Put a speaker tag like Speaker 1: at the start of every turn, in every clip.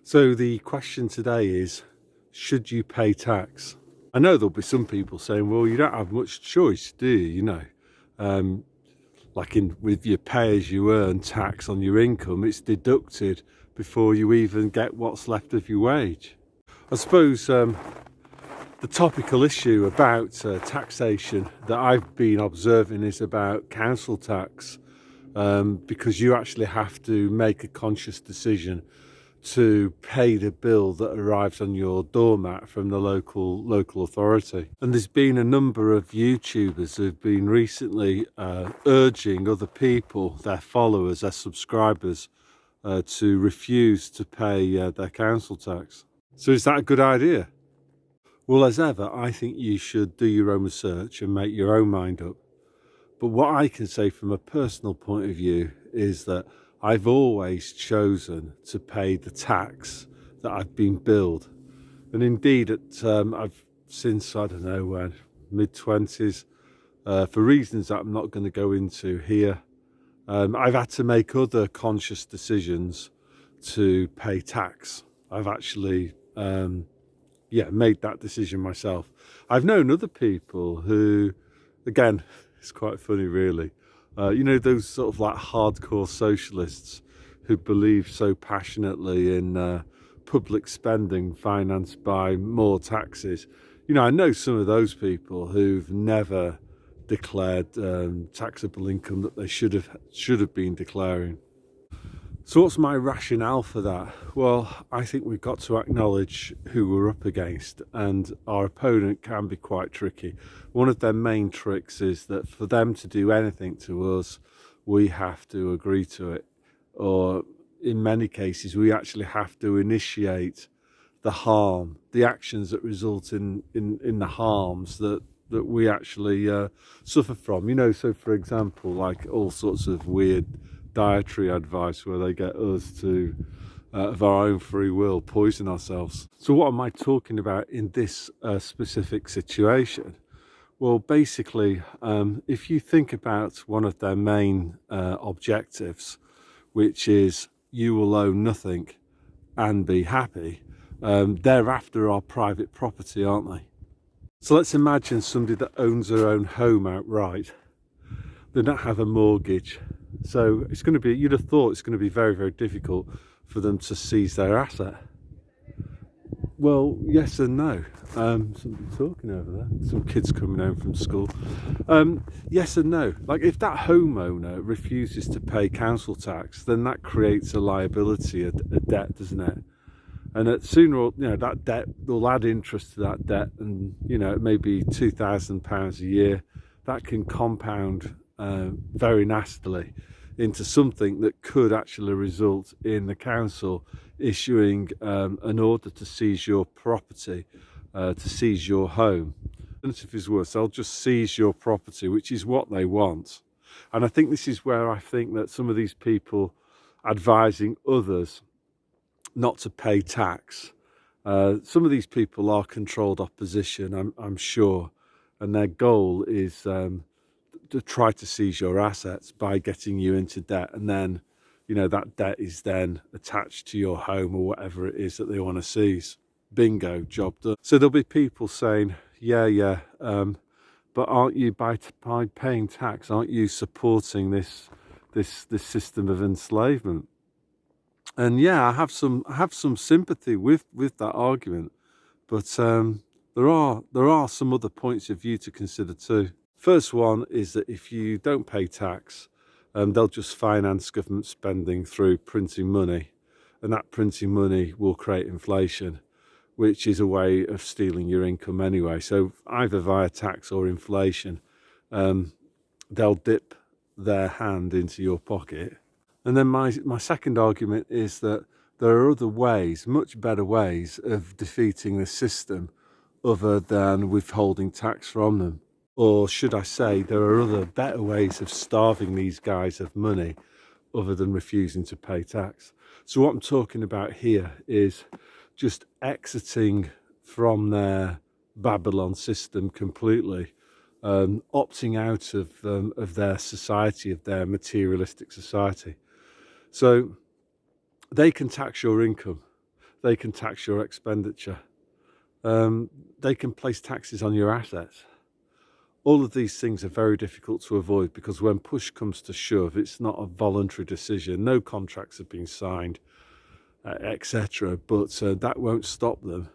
Speaker 1: So the question today is, should you pay tax? I know there'll be some people saying, well, you don't have much choice, do you? Um, like with your pay as you earn tax on your income, it's deducted before you even get what's left of your wage. I suppose the topical issue about taxation that I've been observing is about council tax, because you actually have to make a conscious decision to pay the bill that arrives on your doormat from the local authority. And there's been a number of YouTubers who've been recently urging other people, their followers, their subscribers, to refuse to pay their council tax. So is that a good idea? Well, as ever, I think you should do your own research and make your own mind up. But what I can say from a personal point of view is that I've always chosen to pay the tax that I've been billed. And indeed, I've since, I don't know when, mid-20s, for reasons that I'm not going to go into here, I've had to make other conscious decisions to pay tax. I've actually made that decision myself. I've known other people who, again, it's quite funny really, those sort of like hardcore socialists who believe so passionately in public spending financed by more taxes. I know some of those people who've never declared taxable income that they should have been declaring. So what's my rationale for that? Well, I think we've got to acknowledge who we're up against, and our opponent can be quite tricky. One of their main tricks is that for them to do anything to us, we have to agree to it. Or in many cases, we actually have to initiate the harm, the actions that result in the harms that we actually suffer from. So for example, like all sorts of weird dietary advice where they get us to, of our own free will, poison ourselves. So what am I talking about in this specific situation? Well, basically, if you think about one of their main objectives, which is you will own nothing and be happy, they're after our private property, aren't they? So let's imagine somebody that owns their own home outright. They don't have a mortgage. So it's going to be, you'd have thought it's going to be very, very difficult for them to seize their asset. Well, yes and no. Somebody talking over there, some kids coming home from school. Yes and no. Like if that homeowner refuses to pay council tax, then that creates a liability, a debt, doesn't it? And sooner or that debt, they'll add interest to that debt, and it may be £2,000 a year. That can compound very nastily into something that could actually result in the council issuing an order to seize your property, to seize your home. And if it's worse, they'll just seize your property, which is what they want. And I think this is where I think that some of these people advising others not to pay tax, some of these people are controlled opposition, I'm sure, and their goal is to try to seize your assets by getting you into debt, and then that debt is then attached to your home or whatever it is that they want to seize. Bingo, job done. So there'll be people saying, but aren't you, by paying tax, aren't you supporting this system of enslavement? And I have some sympathy with that argument, but there are some other points of view to consider too. First one is that if you don't pay tax, they'll just finance government spending through printing money, and that printing money will create inflation, which is a way of stealing your income anyway. So either via tax or inflation, they'll dip their hand into your pocket. And then my second argument is that there are other ways, much better ways, of defeating the system other than withholding tax from them. Or should I say, there are other better ways of starving these guys of money other than refusing to pay tax. So what I'm talking about here is just exiting from their Babylon system completely, opting out of their society, of their materialistic society. So they can tax your income. They can tax your expenditure. They can place taxes on your assets. All of these things are very difficult to avoid because when push comes to shove, it's not a voluntary decision. No contracts have been signed, etc. But that won't stop them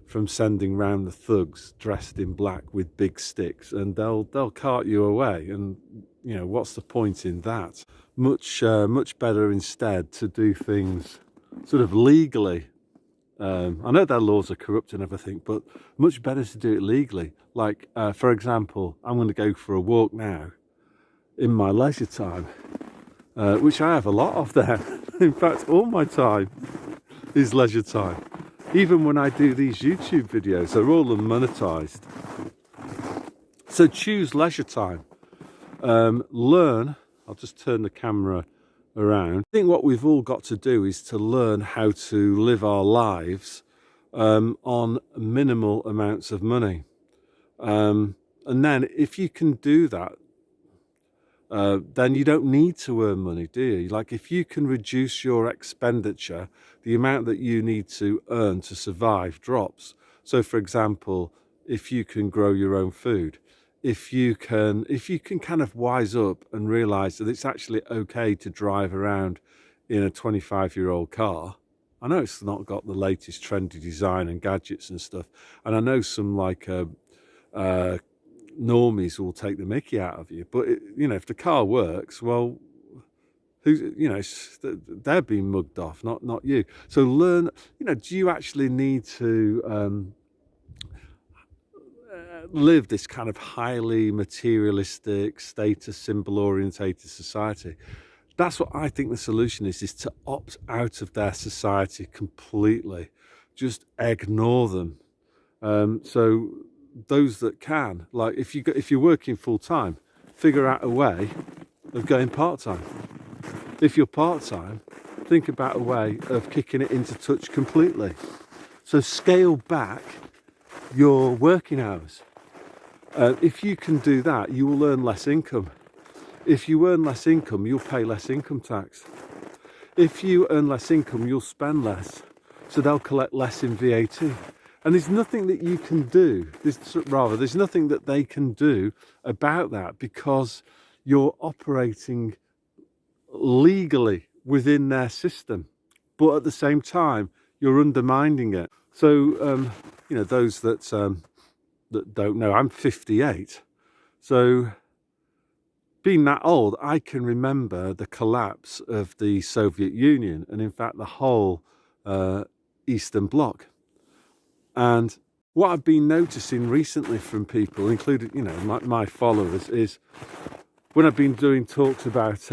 Speaker 1: from sending round the thugs dressed in black with big sticks, and they'll cart you away. And you know, what's the point in that? Much better instead to do things sort of legally. I know their laws are corrupt and everything, but much better to do it legally. Like, for example, I'm going to go for a walk now in my leisure time, which I have a lot of there. In fact, all my time is leisure time. Even when I do these YouTube videos, they're all unmonetized. So choose leisure time. Learn. I'll just turn the camera around. I think what we've all got to do is to learn how to live our lives on minimal amounts of money. And then if you can do that, then you don't need to earn money, do you? Like, if you can reduce your expenditure, the amount that you need to earn to survive drops. So for example, if you can grow your own food, if you can kind of wise up and realize that it's actually okay to drive around in a 25-year-old car. I know it's not got the latest trendy design and gadgets and stuff, and I know some like normies will take the mickey out of you, but you know, if the car works, well, who's, you know, they're being mugged off, not you. So learn, you know, do you actually need to live this kind of highly materialistic, status symbol orientated society? That's what I think the solution is to opt out of their society completely. Just ignore them. So those that can, like if you're working full time, figure out a way of going part time. If you're part time, think about a way of kicking it into touch completely. So scale back your working hours. If you can do that, you will earn less income. If you earn less income, you'll pay less income tax. If you earn less income, you'll spend less. So they'll collect less in VAT. And there's nothing that you can do, there's nothing that they can do about that, because you're operating legally within their system. But at the same time, you're undermining it. So, you know, those that don't know, I'm 58. So being that old, I can remember the collapse of the Soviet Union, and in fact the whole Eastern Bloc. And what I've been noticing recently from people, including, you know, my followers, is when I've been doing talks about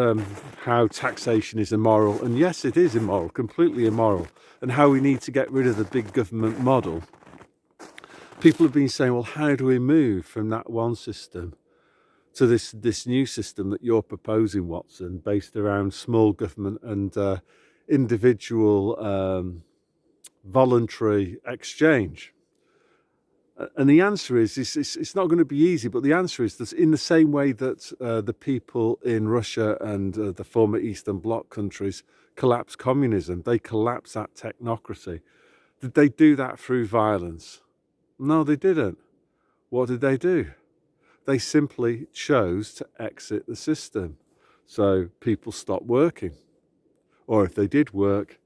Speaker 1: how taxation is immoral, and yes, it is immoral, completely immoral, and how we need to get rid of the big government model, people have been saying, well, how do we move from that one system to this new system that you're proposing, Watson, based around small government and individual voluntary exchange? And the answer is it's not going to be easy, but the answer is that in the same way that the people in Russia and the former Eastern Bloc countries collapsed communism, they collapsed that technocracy. Did they do that through violence? No, they didn't. What did they do? They simply chose to exit the system. So people stopped working. Or if they did work,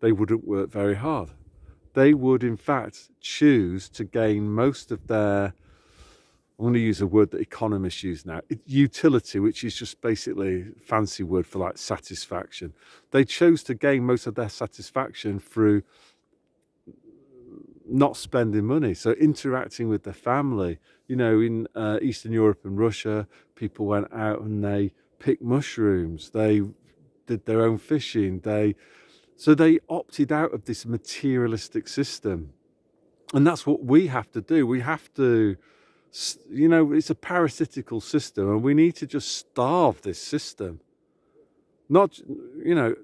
Speaker 1: they wouldn't work very hard. They would, in fact, choose to gain most of their, I'm going to use a word that economists use now, utility, which is just basically a fancy word for like satisfaction. They chose to gain most of their satisfaction through not spending money, so interacting with their family. You know, in Eastern Europe and Russia, people went out and they picked mushrooms, they did their own fishing, so they opted out of this materialistic system. And that's what we have to do. We have to, you know, it's a parasitical system, and we need to just starve this system. Not, you know,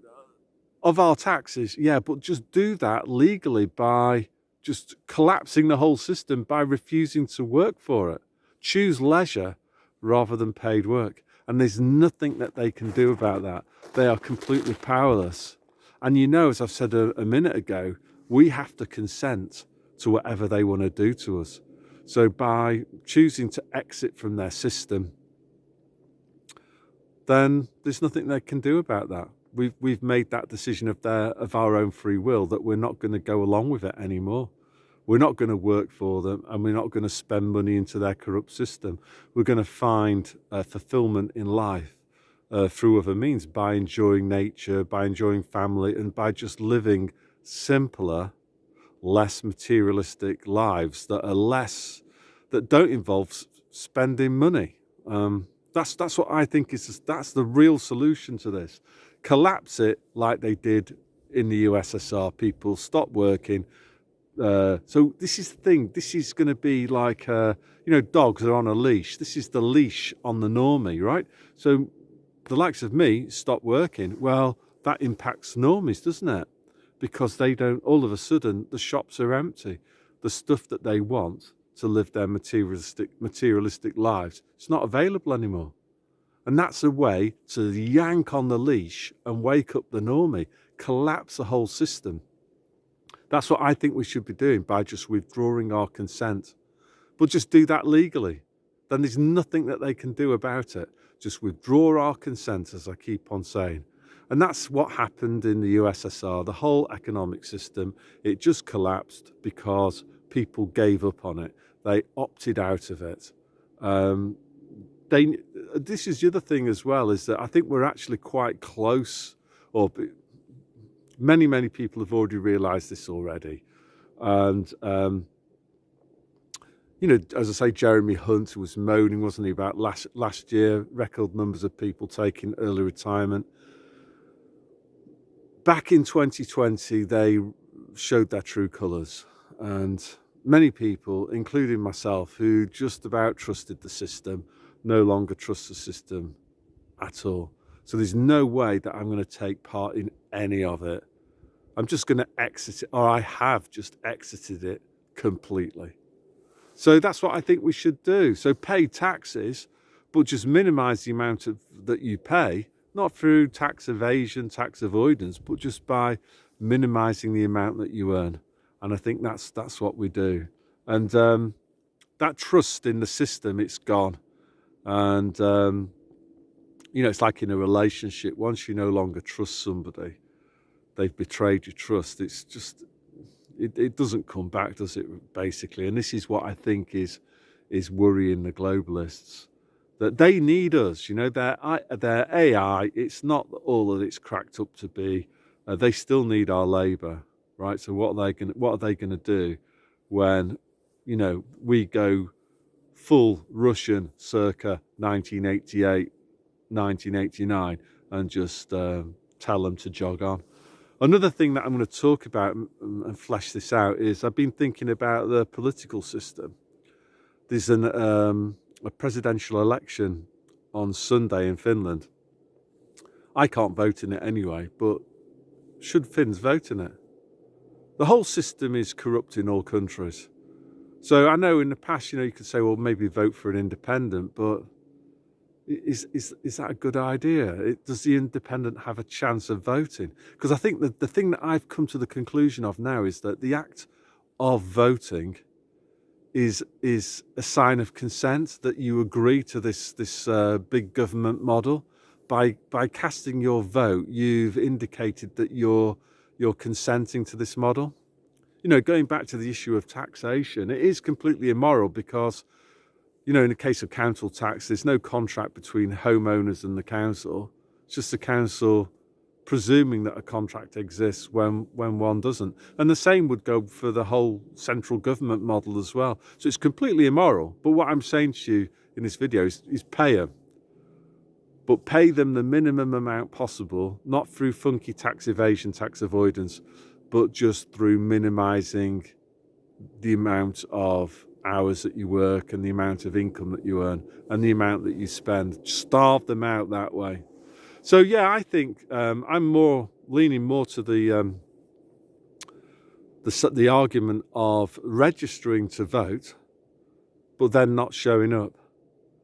Speaker 1: of our taxes, yeah, but just do that legally by just collapsing the whole system, by refusing to work for it. Choose leisure rather than paid work. And there's nothing that they can do about that. They are completely powerless. And you know, as I've said a minute ago, We have to consent to whatever they want to do to us. So by choosing to exit from their system, then there's nothing they can do about that. We've made that decision of our own free will, that we're not going to go along with it anymore. We're not going to work for them, and we're not going to spend money into their corrupt system. We're going to find fulfillment in life through other means, by enjoying nature, by enjoying family, and by just living simpler, less materialistic lives that don't involve spending money. That's what I think that's the real solution to this. Collapse it like they did in the USSR. People stop working. So this is the thing. This is going to be like, dogs are on a leash. This is the leash on the normie, right? So the likes of me stop working. Well, that impacts normies, doesn't it? Because they don't, all of a sudden, the shops are empty. The stuff that they want to live their materialistic lives, it's not available anymore. And that's a way to yank on the leash and wake up the normie, collapse the whole system. That's what I think we should be doing, by just withdrawing our consent. But just do that legally. Then there's nothing that they can do about it. Just withdraw our consent, as I keep on saying. And that's what happened in the USSR. The whole economic system, it just collapsed because people gave up on it. They opted out of it. This is the other thing as well, is that I think we're actually quite close, or many people have already realised this already. And, as I say, Jeremy Hunt was moaning, wasn't he, about last year, record numbers of people taking early retirement. Back in 2020, they showed their true colours. And many people, including myself, who just about trusted the system, no longer trust the system at all. So there's no way that I'm going to take part in any of it. I'm just going to exit it, or I have just exited it completely. So that's what I think we should do. So pay taxes, but just minimise the amount that you pay, not through tax evasion, tax avoidance, but just by minimising the amount that you earn. And I think that's what we do. And that trust in the system, it's gone. And, it's like in a relationship. Once you no longer trust somebody, they've betrayed your trust. It's just, it doesn't come back, does it, basically? And this is what I think is worrying the globalists, that they need us. Their AI, it's not all that it's cracked up to be. They still need our labour, right? So what are they going to do when, we go full Russian circa 1988, 1989, and just tell them to jog on? Another thing that I'm going to talk about and flesh this out is, I've been thinking about the political system. There's a presidential election on Sunday in Finland. I can't vote in it anyway, but should Finns vote in it? The whole system is corrupt in all countries. So I know in the past, you could say, well, maybe vote for an independent, but is that a good idea? Does the independent have a chance of voting? Because I think that the thing that I've come to the conclusion of now is that the act of voting is a sign of consent, that you agree to this big government model. By casting your vote, you've indicated that you're consenting to this model. Going back to the issue of taxation, it is completely immoral because, in the case of council tax, there's no contract between homeowners and the council. It's just the council presuming that a contract exists when one doesn't. And the same would go for the whole central government model as well. So it's completely immoral. But what I'm saying to you in this video is pay them. But pay them the minimum amount possible, not through funky tax evasion, tax avoidance, but just through minimising the amount of hours that you work and the amount of income that you earn and the amount that you spend. Starve them out that way. So yeah, I think I'm leaning more to the argument of registering to vote, but then not showing up.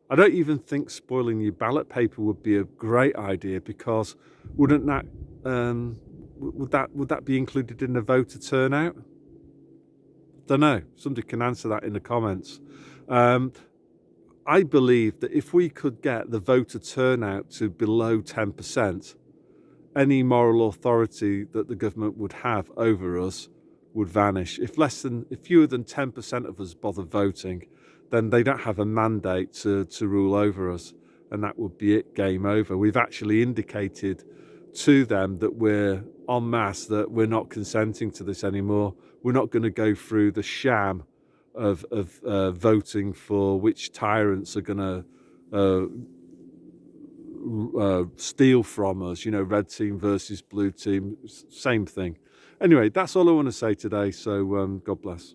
Speaker 1: I don't even think spoiling your ballot paper would be a great idea, because wouldn't that would that be included in the voter turnout? Don't know. Somebody can answer that in the comments. I believe that if we could get the voter turnout to below 10%, any moral authority that the government would have over us would vanish. If fewer than 10% of us bother voting, then they don't have a mandate to rule over us, and that would be it, game over. We've actually indicated to them that we're en masse, that we're not consenting to this anymore. We're not going to go through the sham of voting for which tyrants are going to steal from us, red team versus blue team, same thing. Anyway, that's all I want to say today, so God bless.